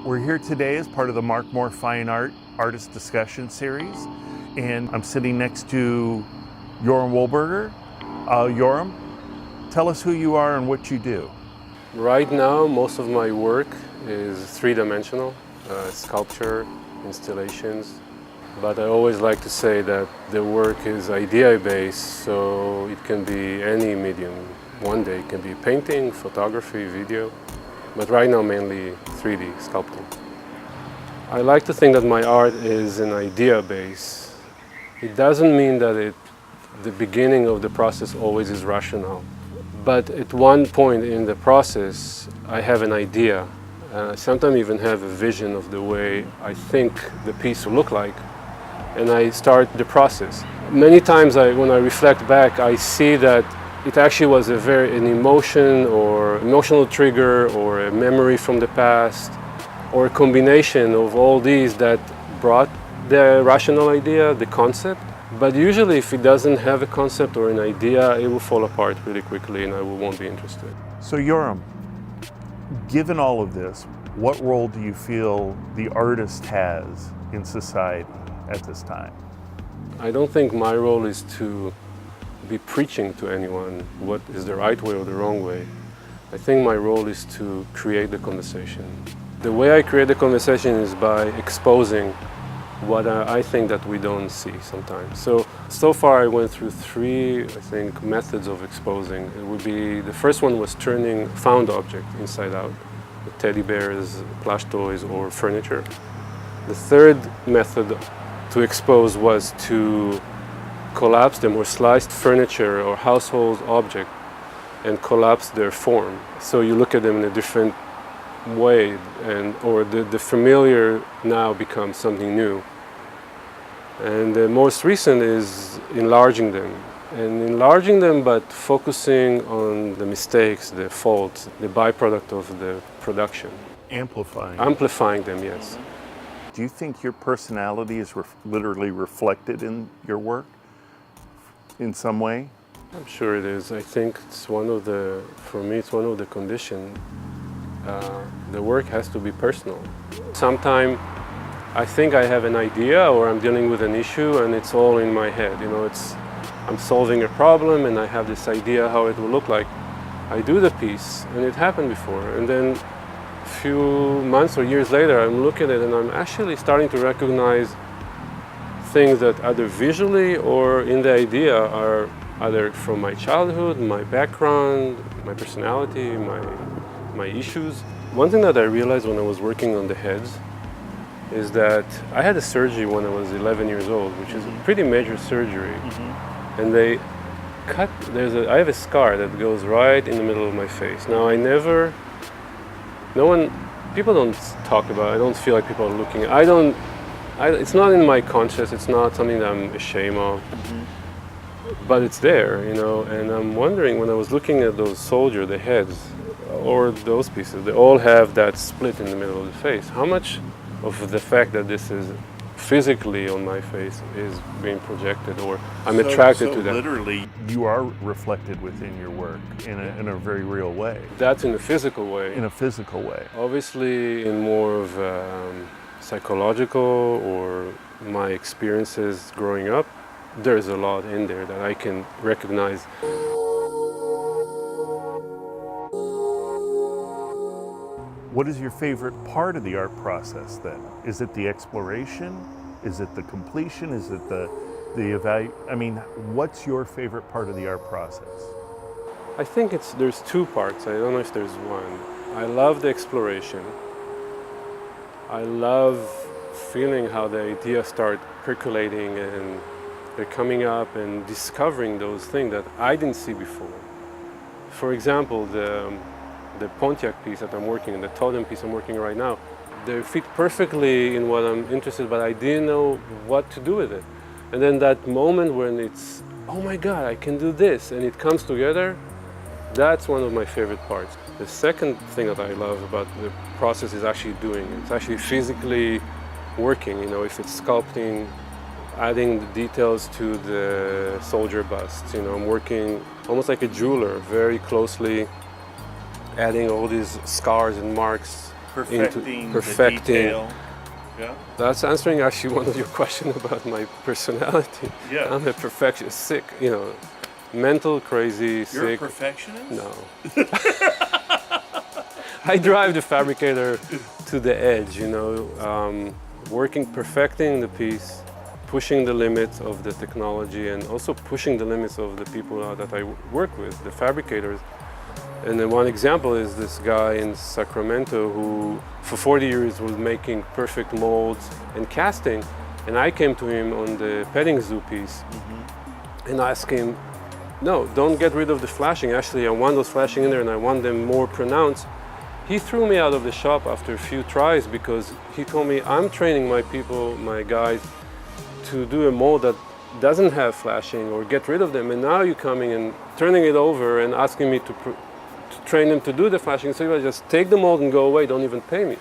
We're here today as part of the Mark Moore Fine Art Artist Discussion Series, and I'm sitting next to Yoram Wolberger. Yoram, tell us who you are and what you do. Right now, most of my work is three-dimensional, sculpture, installations. But I always like to say that the work is idea-based, so it can be any medium. One day it can be painting, photography, video, but right now mainly 3D sculpting. I like to think that my art is an idea-based. It doesn't mean that the beginning of the process always is rational. But at one point in the process, I have an idea. Sometimes even have a vision of the way I think the piece will look like. And I start the process. Many times when I reflect back, I see that it actually was an emotion or emotional trigger or a memory from the past or a combination of all these that brought the rational idea, the concept. But usually if it doesn't have a concept or an idea, it will fall apart really quickly and I won't be interested. So Yoram, given all of this, what role do you feel the artist has in society at this time? I don't think my role is to be preaching to anyone what is the right way or the wrong way. I think my role is to create the conversation. The way I create the conversation is by exposing what I think that we don't see sometimes. So far I went through three, I think, methods of exposing. It would be, the first one was turning found object inside out, with teddy bears, plush toys, or furniture. The third method to expose was to collapse them or sliced furniture or household object and collapse their form. So you look at them in a different way, or the familiar now becomes something new. And the most recent is enlarging them. And enlarging them but focusing on the mistakes, the faults, the byproduct of the production. Amplifying them, yes. Do you think your personality is literally reflected in your work in some way? I'm sure it is. I think it's one of the, for me, it's one of the conditions. The work has to be personal. Sometimes I think I have an idea or I'm dealing with an issue and it's all in my head. You know, I'm solving a problem and I have this idea how it will look like. I do the piece and it happened before, and then a few months or years later I'm looking at it and I'm actually starting to recognize things that either visually or in the idea are either from my childhood, my background, my personality, my issues. One thing that I realized when I was working on the heads is that I had a surgery when I was 11 years old, which is a pretty major surgery. Mm-hmm. And they cut, I have a scar that goes right in the middle of my face. Now people don't talk about it. I don't feel like people are looking. It's not in my conscience, it's not something that I'm ashamed of. Mm-hmm. But it's there, you know, and I'm wondering when I was looking at those soldiers, the heads, or those pieces, they all have that split in the middle of the face. How much of the fact that this is physically on my face is being projected, or I'm attracted to that? Literally, you are reflected within your work in a very real way. That's in a physical way. In a physical way. Obviously, in more of psychological or my experiences growing up, there's a lot in there that I can recognize. What is your favorite part of the art process then? Is it the exploration? Is it the completion? Is it the I mean, what's your favorite part of the art process? I think there's two parts. I don't know if there's one. I love the exploration. I love feeling how the ideas start percolating and they're coming up and discovering those things that I didn't see before. For example, the Pontiac piece that I'm working on, the totem piece I'm working on right now, they fit perfectly in what I'm interested in, but I didn't know what to do with it. And then that moment when it's, oh my God, I can do this, and it comes together, that's one of my favorite parts. The second thing that I love about the process is actually doing it. It's actually physically working, you know, if it's sculpting, adding the details to the soldier busts, you know, I'm working almost like a jeweler, very closely adding all these scars and marks Perfecting, perfecting. the detail. Yeah. That's answering actually one of your questions about my personality. Yeah. I'm a perfectionist, sick, mental, crazy, sick. You're a perfectionist? No. I drive the fabricator to the edge, working, perfecting the piece, pushing the limits of the technology, and also pushing the limits of the people that I work with, the fabricators. And then one example is this guy in Sacramento who for 40 years was making perfect molds and casting. And I came to him on the petting zoo piece and asked him, no, don't get rid of the flashing. Actually, I want those flashing in there and I want them more pronounced. He threw me out of the shop after a few tries because he told me, I'm training my people, my guys, to do a mold that doesn't have flashing or get rid of them. And now you're coming and turning it over and asking me to train them to do the flashing. So you just take the mold and go away, don't even pay me.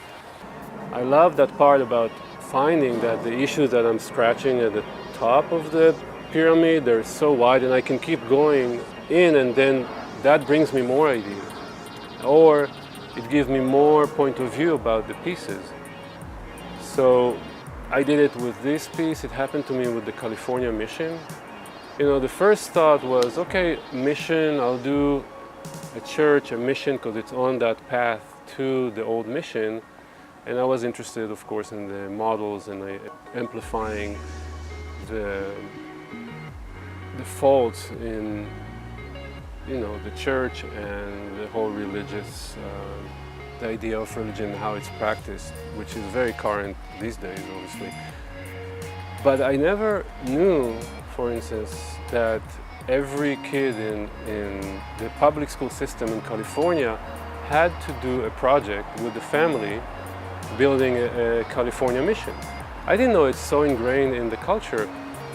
I love that part about finding that the issues that I'm scratching at the top of the pyramid, they're so wide and I can keep going in, and then that brings me more ideas. Or it gives me more point of view about the pieces. So I did it with this piece. It happened to me with the California Mission. The first thought was, okay, mission, I'll do a church, a mission, because it's on that path to the old mission. And I was interested, of course, in the models and amplifying the faults in the church and the whole religious, the idea of religion, how it's practiced, which is very current these days, obviously. But I never knew, for instance, that every kid in the public school system in California had to do a project with the family building a California mission. I didn't know it's so ingrained in the culture.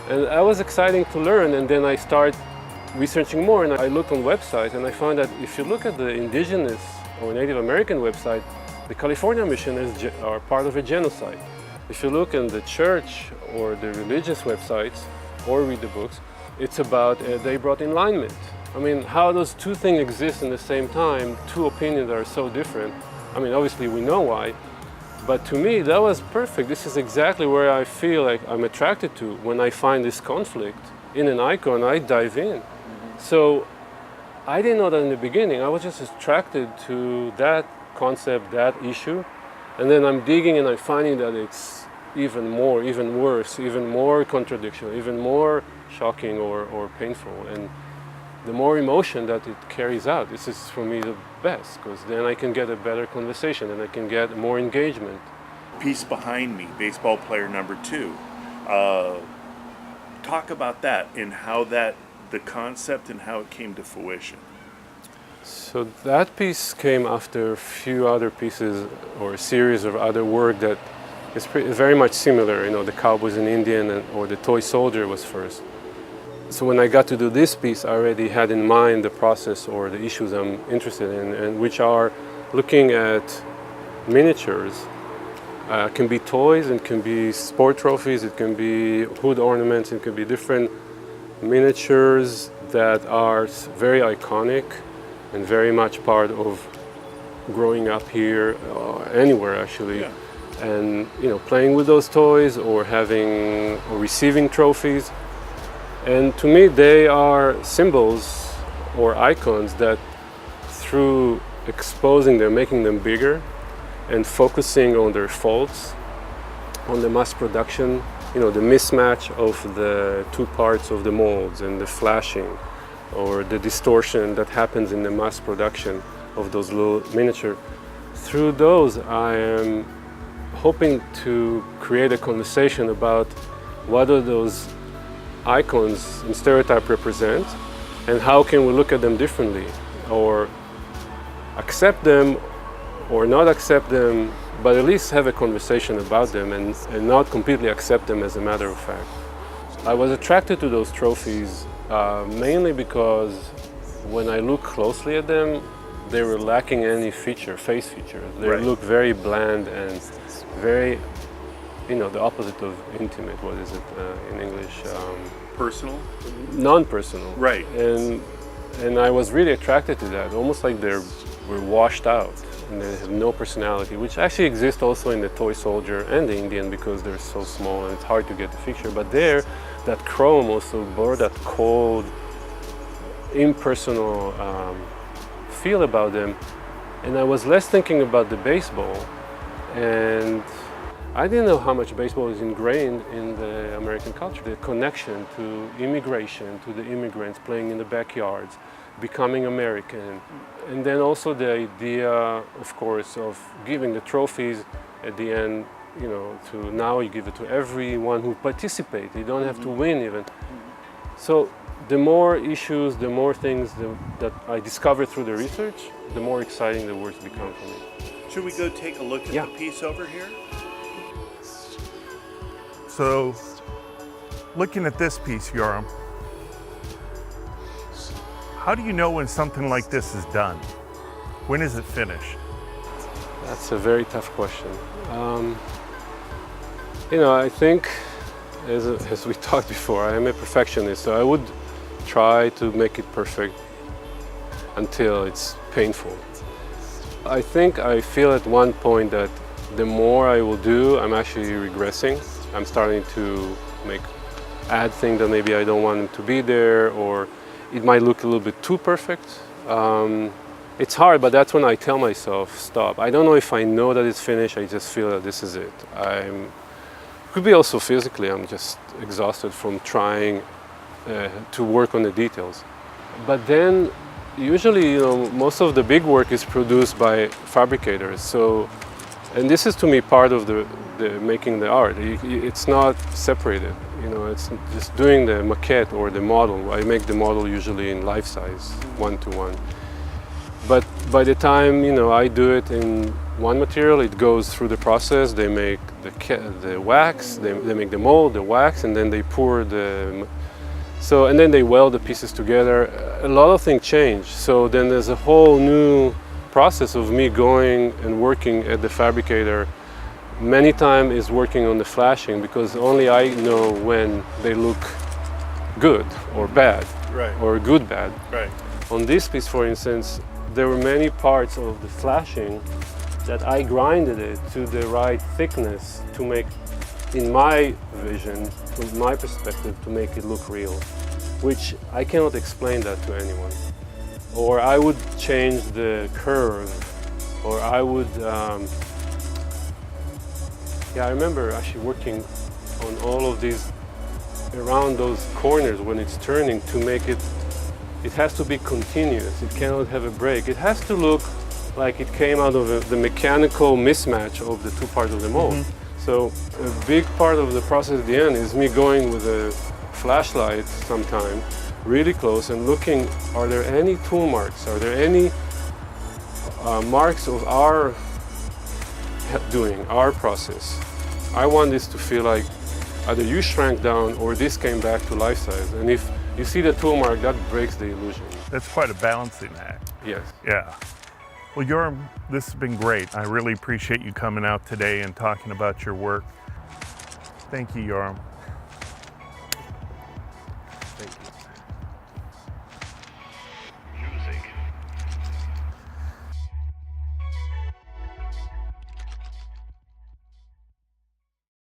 And that was exciting to learn, and then I started researching more, and I looked on websites and I found that if you look at the indigenous or Native American website, the California Mission are part of a genocide. If you look in the church or the religious websites or read the books, it's about they brought enlightenment. I mean, how those two things exist in the same time, two opinions that are so different. I mean, obviously we know why, but to me that was perfect. This is exactly where I feel like I'm attracted to. When I find this conflict in an icon, I dive in. So I didn't know that in the beginning. I was just attracted to that concept, that issue, and then I'm digging and I'm finding that it's even more, even worse, even more contradiction, even more shocking or painful. And the more emotion that it carries out, this is for me the best, because then I can get a better conversation and I can get more engagement. Piece behind me, baseball player number 2. Talk about that and how the concept and how it came to fruition. So that piece came after a few other pieces or a series of other work that is very much similar. The Cowboys and Indian or the Toy Soldier was first. So when I got to do this piece, I already had in mind the process or the issues I'm interested in, and which are looking at miniatures. It can be toys, it can be sport trophies, it can be hood ornaments, it can be different miniatures that are very iconic and very much part of growing up here, anywhere actually. Yeah. And playing with those toys or having or receiving trophies. And to me, they are symbols or icons that through exposing them, making them bigger, and focusing on their faults, on the mass production, the mismatch of the two parts of the molds and the flashing, or the distortion that happens in the mass production of those little miniature. Through those, I am hoping to create a conversation about what are those icons and stereotype represent, and how can we look at them differently, or accept them or not accept them, but at least have a conversation about them and not completely accept them as a matter of fact. I was attracted to those trophies mainly because when I look closely at them, they were lacking any face feature. They Right. look very bland and very, the opposite of intimate. What is it in English? Personal? Non-personal. Right. And I was really attracted to that, almost like they were washed out. and they have no personality, which actually exists also in the toy soldier and the Indian because they're so small and it's hard to get the picture. But there, that chrome also bore that cold, impersonal feel about them. And I was less thinking about the baseball, and I didn't know how much baseball is ingrained in the American culture. The connection to immigration, to the immigrants playing in the backyards, becoming American. And then also the idea, of course, of giving the trophies at the end, you know, to now you give it to everyone who participates. You don't have to win even. So the more issues, the more things that I discovered through the research, the more exciting the works become for me. Should we go take a look at Yeah. the piece over here? So, looking at this piece, Yoram, how do you know when something like this is done? When is it finished? That's a very tough question. You know, I think, as we talked before, I am a perfectionist, so I would try to make it perfect until it's painful. I think I feel at one point that the more I will do, I'm actually regressing. I'm starting to add things that maybe I don't want them to be there, or it might look a little bit too perfect. It's hard, but that's when I tell myself, stop. I don't know if I know that it's finished, I just feel that this is it. Could be also physically, I'm just exhausted from trying to work on the details. But then, usually, you know, most of the big work is produced by fabricators. So, and this is to me part of the making the art. It's not separated. You know, it's just doing the maquette or the model. I make the model usually in life size, 1-to-1. But by the time, you know, I do it in one material, it goes through the process. They make the wax, they make the mold, the wax, and then they pour and then they weld the pieces together. A lot of things change. So then there's a whole new process of me going and working at the fabricator. Many times is working on the flashing because only I know when they look good or bad, Right. or good bad. Right. On this piece, for instance, there were many parts of the flashing that I grinded it to the right thickness to make, in my vision, from my perspective, to make it look real, which I cannot explain that to anyone. Or I would change the curve, or I would, I remember actually working on all of these, around those corners when it's turning to make it has to be continuous, it cannot have a break. It has to look like it came out of the mechanical mismatch of the two parts of the mold. Mm-hmm. So a big part of the process at the end is me going with a flashlight sometime, really close, and looking, are there any tool marks? Are there any marks of our doing, our process? I want this to feel like either you shrank down or this came back to life size. And if you see the tool mark, that breaks the illusion. That's quite a balancing act. Yes. Yeah. Well, Yoram, this has been great. I really appreciate you coming out today and talking about your work. Thank you, Yoram.